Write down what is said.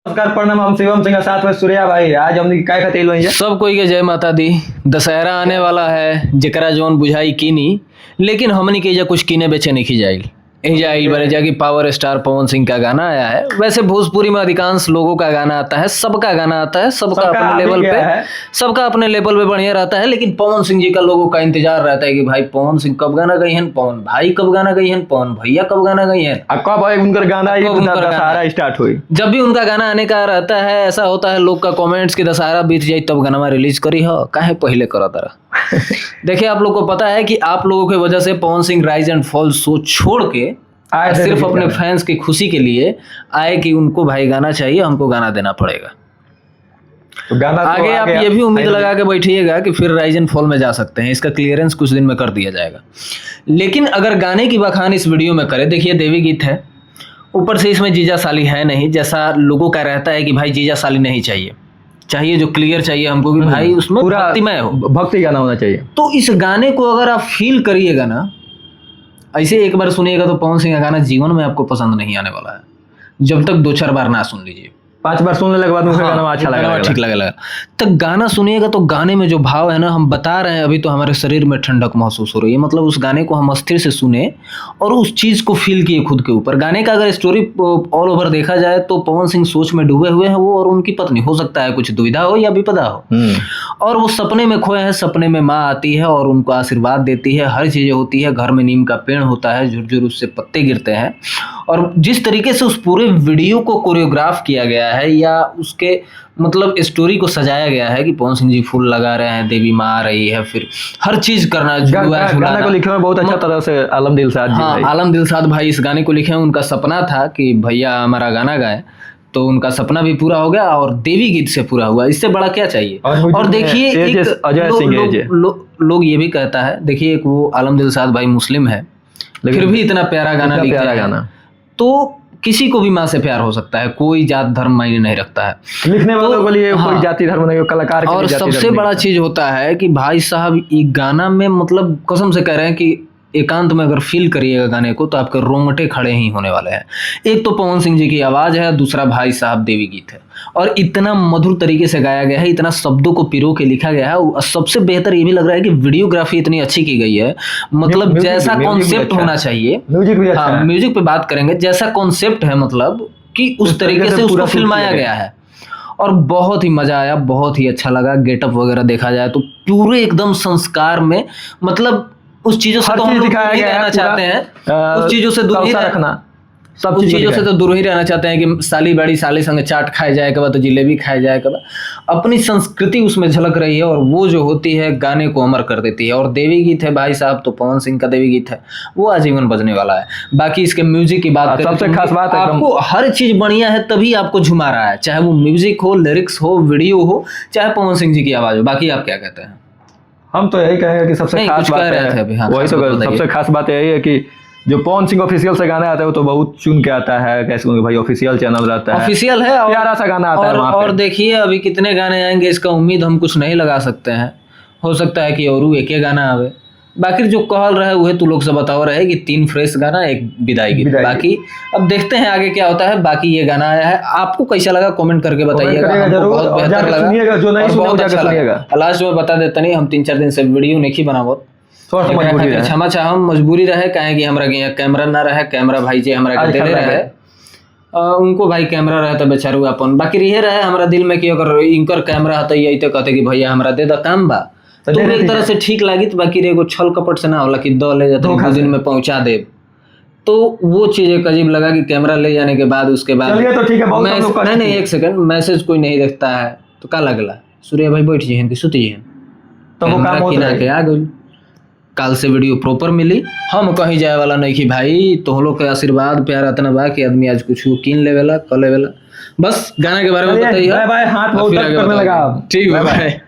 नमस्कार प्रणाम, हम शिवम सिंह साथ में सूर्या भाई। आज हमने काय खतेल भैया सब कोई के जय माता दी। दशहरा आने वाला है, जेकरा जोन बुझाई कीनी, लेकिन हमनी के कुछ कीने बेचे नहीं जाइल। एजा आई बने जाके पावर स्टार पवन सिंह का गाना आया है। वैसे भोजपुरी में अधिकांश लोगों का गाना आता है, सबका गाना आता है, सबका अपने लेवल पे, सबका अपने लेवल पे बढ़िया रहता है। लेकिन पवन सिंह जी का लोगों का इंतजार रहता है कि भाई पवन सिंह कब गाना गई हैं, पवन भाई कब गाना गई हैं, पवन भैया कब गाना गई हैं, कब उनका गाना दशहरा स्टार्ट हुई। जब भी उनका गाना आने का रहता है, ऐसा होता है लोग का कमेंट्स की दशहरा बीत जाए तब गाना रिलीज करी हो, काहे पहले करा तारा। देखिए, आप लोग को पता है कि आप लोगों की वजह से Pawan Singh rise and fall show छोड़ के सिर्फ अपने फैंस की खुशी के लिए आए कि उनको भाई गाना चाहिए, हमको गाना देना पड़ेगा। तो गाना आगे आप ये भी उम्मीद लगा के बैठिएगा कि फिर राइज एंड फॉल में जा सकते हैं, इसका क्लियरेंस कुछ दिन में कर दिया जाएगा। लेकिन अगर गाने की बखान इस वीडियो में करें, देखिए देवी गीत है, ऊपर से इसमें जीजा साली है नहीं, जैसा लोगों का रहता है कि भाई जीजा साली नहीं चाहिए जो क्लियर चाहिए हमको कि भाई उसमें भक्तिमय हो, भक्ति गाना होना चाहिए। तो इस गाने को अगर आप फील करिएगा ना, ऐसे एक बार सुनिएगा तो पवन सिंह का गाना जीवन में आपको पसंद नहीं आने वाला है, जब तक 2-4 बार ना सुन लीजिए। 5 बार सुनने के बाद मुझे गाना अच्छा लगा, ठीक लगेगा। तो गाना सुनिएगा तो गाने में जो भाव है ना, हम बता रहे हैं अभी तो हमारे शरीर में ठंडक महसूस हो रही है। मतलब उस गाने को हम अस्थिर से सुने और उस चीज़ को फील किए खुद के ऊपर। गाने का अगर स्टोरी ऑल ओवर देखा जाए तो पवन सिंह सोच में डूबे हुए हैं, वो और उनकी पत्नी, हो सकता है कुछ दुविधा हो या विपदा हो, और वो सपने में खोए हैं। सपने में माँ आती है और उनको आशीर्वाद देती है, हर चीज़ें होती है। घर में नीम का पेड़ होता है, झुरझुर उससे पत्ते गिरते हैं। और जिस तरीके से उस पूरे वीडियो को कोरियोग्राफ किया गया है या उसके मतलब स्टोरी को सजाया गया है कि पवन सिंह जी फूल लगा रहे हैं, देवी माँ आ रही है, फिर हर चीज करना, गाना को लिखे में बहुत अच्छा तरह से आलम दिलशाद जी। हाँ, आलम दिलशाद भाई इस गाने को लिखे हैं। उनका सपना था कि भैया हमारा गाना गाए, तो उनका सपना भी पूरा हो गया और देवी गीत से पूरा हुआ। इससे बड़ा क्या चाहिए। और देखिए लोग ये भी कहता है, देखिए वो आलम दिलशाद भाई मुस्लिम है, फिर भी इतना प्यारा गाना लिखा है, तो किसी को भी माँ से प्यार हो सकता है, कोई जात धर्म मायने नहीं रखता है। लिखने वालों के लिए कोई जाति धर्म नहीं, कलाकार के लिए और सबसे बड़ा चीज होता है कि भाई साहब ये गाना में मतलब कसम से कह रहे हैं कि एकांत में अगर फील करिएगा गाने को तो आपके रोंगटे खड़े ही होने वाले हैं। एक तो पवन सिंह जी की आवाज़ है, दूसरा भाई साहब देवी गीत है, और इतना मधुर तरीके से गाया गया है, इतना शब्दों को पिरो के लिखा गया है। सबसे बेहतर ये भी लग रहा है कि वीडियोग्राफी इतनी अच्छी की गई है, मतलब जैसा कॉन्सेप्ट होना चाहिए। म्यूजिक पे बात करेंगे, जैसा कॉन्सेप्ट है मतलब कि उस तरीके से उसको फिल्माया गया है और बहुत ही मजा आया, बहुत ही अच्छा लगा। गेटअप वगैरह देखा जाए तो पूरे एकदम संस्कार में, मतलब उस चीजों से तो हम लोग दूर ही रहना चाहते हैं, उस चीजों से दूर ही रखना, सब चीजों से तो दूर ही रहना चाहते हैं कि साली बड़ी साली संग चाट खाए जाए के बाद तो जिलेबी खाए जाए के बाद। अपनी संस्कृति उसमें झलक रही है और वो जो होती है गाने को अमर कर देती है। और देवी गीत है भाई साहब, तो पवन सिंह का देवी गीत है, वो आजीवन बजने वाला है। बाकी इसके म्यूजिक की बात करें, सबसे खास बात है आपको हर चीज बढ़िया है तभी आपको झुमा रहा है, चाहे वो म्यूजिक हो, लिरिक्स हो, वीडियो हो, चाहे पवन सिंह जी की आवाज हो। बाकी आप क्या कहते हैं? हम तो यही कहेंगे कि सबसे खास बात है, वही तो सबसे खास बात यही है कि जो पवन सिंह ऑफिशियल से गाना आता है वो तो बहुत चुन के आता है, कैसे भाई ऑफिशियल चैनल रहता है, ऑफिशियल है और प्यारा सा गाना आता है वहाँ पे। और देखिए अभी कितने गाने आएंगे इसका उम्मीद हम कुछ नहीं लगा सकते हैं, हो सकता है कि और एक गाना आवे। बाकी जो कहल रहे हुए तू लोग से बताओ रहे कि 3 फ्रेश गाना, 1 विदाई गीत। बाकी अब देखते हैं आगे क्या होता है। बाकी ये गाना आया है, आपको कैसा लगा कमेंट करके बताइएगा, बहुत बेहतर लगा, जो नहीं सुना अच्छा लगेगा। लास्ट में बता देते नहीं, हम 3-4 दिन से वीडियो नहीं बनावत, क्षमा चाहम, मजबूरी रहे, काहे कि हमरा यहाँ कैमरा ना रहे, कैमरा भाई जी हमरा के देले रहे, उनको भाई कैमरा रहे तो बेचारू अपन। बाकी रहे रहे हमरा दिल में कि अगर इनकर कैमरा हता यही तो कहते कि भैया हमरा दे द काम बा, तो एक तरह से ठीक लागी। तो बाकी एगो छल कपट से ना होला कि द ले जाते 2 दिन में पहुंचा दे, तो वो चीज एक अजीब लगा कि कैमरा ले जाने के बाद उसके बाद तो ठीक है, नहीं 1 सेकंड, मैसेज कोई नहीं देखता है तो का लगला सूर्या भाई बैठ जी कि सुती है, तो वो काम होता है आ गई। काल से वीडियो प्रॉपर मिली, हम कहीं जाए वाला नहीं कि भाई तो लोग के आशीर्वाद प्यार इतना बा कि आदमी आज कुछ कीन लेवेला कर लेवेला। बस गाना के बारे में बताइए, हाथ बहुत दर्द करने लगा। ठीक है, बाय।